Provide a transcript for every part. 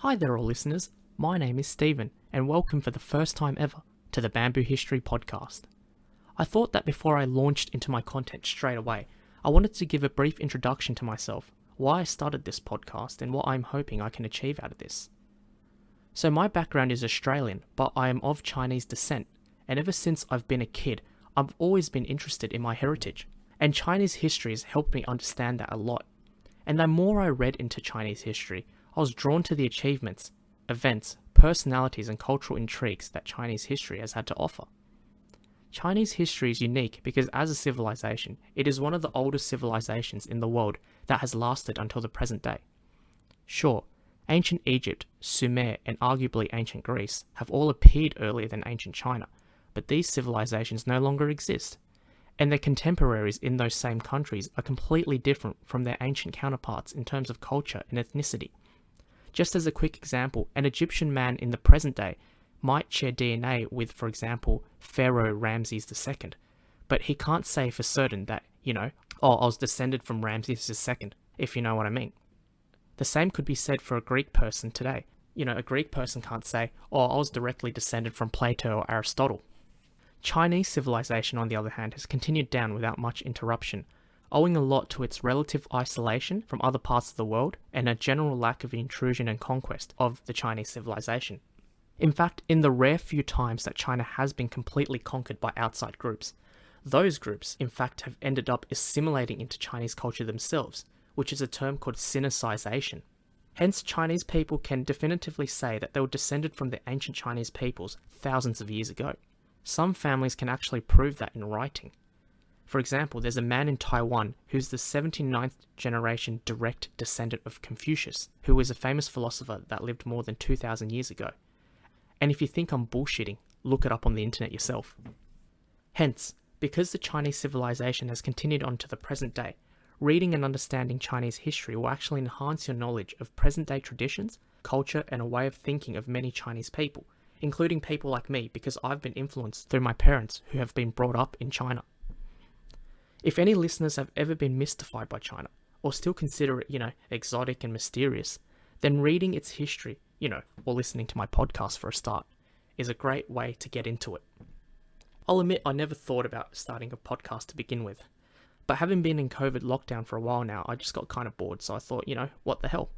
Hi there all listeners, my name is Stephen and welcome for the first time ever to the Bamboo History Podcast. I thought that before I launched into my content straight away, I wanted to give a brief introduction to myself, why I started this podcast and what I'm hoping I can achieve out of this. So my background is Australian, but I am of Chinese descent, and ever since I've been a kid, I've always been interested in my heritage, and Chinese history has helped me understand that a lot. And the more I read into Chinese history, I was drawn to the achievements, events, personalities and cultural intrigues that Chinese history has had to offer. Chinese history is unique because as a civilization, it is one of the oldest civilizations in the world that has lasted until the present day. Sure, ancient Egypt, Sumer and arguably ancient Greece have all appeared earlier than ancient China, but these civilizations no longer exist, and their contemporaries in those same countries are completely different from their ancient counterparts in terms of culture and ethnicity. Just as a quick example, an Egyptian man in the present day might share DNA with, for example, Pharaoh Ramses II, but he can't say for certain that, I was descended from Ramses II, if you know what I mean. The same could be said for a Greek person today. A Greek person can't say, I was directly descended from Plato or Aristotle. Chinese civilization, on the other hand, has continued down without much interruption, owing a lot to its relative isolation from other parts of the world and a general lack of intrusion and conquest of the Chinese civilization. In fact, in the rare few times that China has been completely conquered by outside groups, those groups, in fact, have ended up assimilating into Chinese culture themselves, which is a term called Sinicization. Hence, Chinese people can definitively say that they were descended from the ancient Chinese peoples thousands of years ago. Some families can actually prove that in writing. For example, there's a man in Taiwan who's the 79th generation direct descendant of Confucius, who was a famous philosopher that lived more than 2,000 years ago. And if you think I'm bullshitting, look it up on the internet yourself. Hence, because the Chinese civilization has continued on to the present day, reading and understanding Chinese history will actually enhance your knowledge of present-day traditions, culture, and a way of thinking of many Chinese people, including people like me because I've been influenced through my parents who have been brought up in China. If any listeners have ever been mystified by China, or still consider it, exotic and mysterious, then reading its history, or listening to my podcast for a start, is a great way to get into it. I'll admit I never thought about starting a podcast to begin with, but having been in COVID lockdown for a while now, I just got kind of bored, so I thought, what the hell?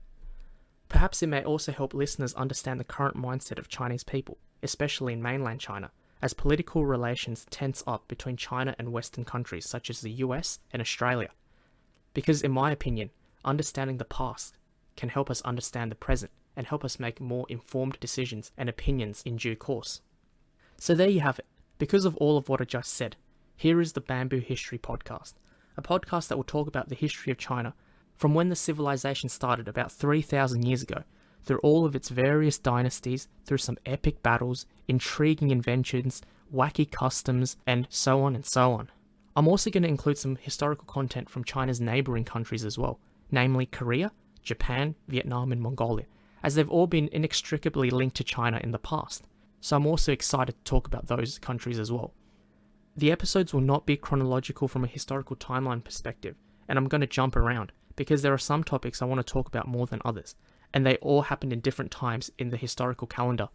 Perhaps it may also help listeners understand the current mindset of Chinese people, especially in mainland China, as political relations tense up between China and Western countries such as the US and Australia. Because in my opinion, understanding the past can help us understand the present and help us make more informed decisions and opinions in due course. So there you have it. Because of all of what I just said, here is the Bamboo History Podcast, a podcast that will talk about the history of China from when the civilization started about 3,000 years ago, through all of its various dynasties, through some epic battles, intriguing inventions, wacky customs, and so on and so on. I'm also going to include some historical content from China's neighbouring countries as well, namely Korea, Japan, Vietnam and Mongolia, as they've all been inextricably linked to China in the past, so I'm also excited to talk about those countries as well. The episodes will not be chronological from a historical timeline perspective, and I'm going to jump around, because there are some topics I want to talk about more than others, and they all happened in different times in the historical calendar.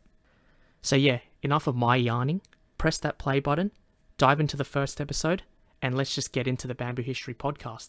So yeah, enough of my yarning, press that play button, dive into the first episode, and let's just get into the Bamboo History Podcast.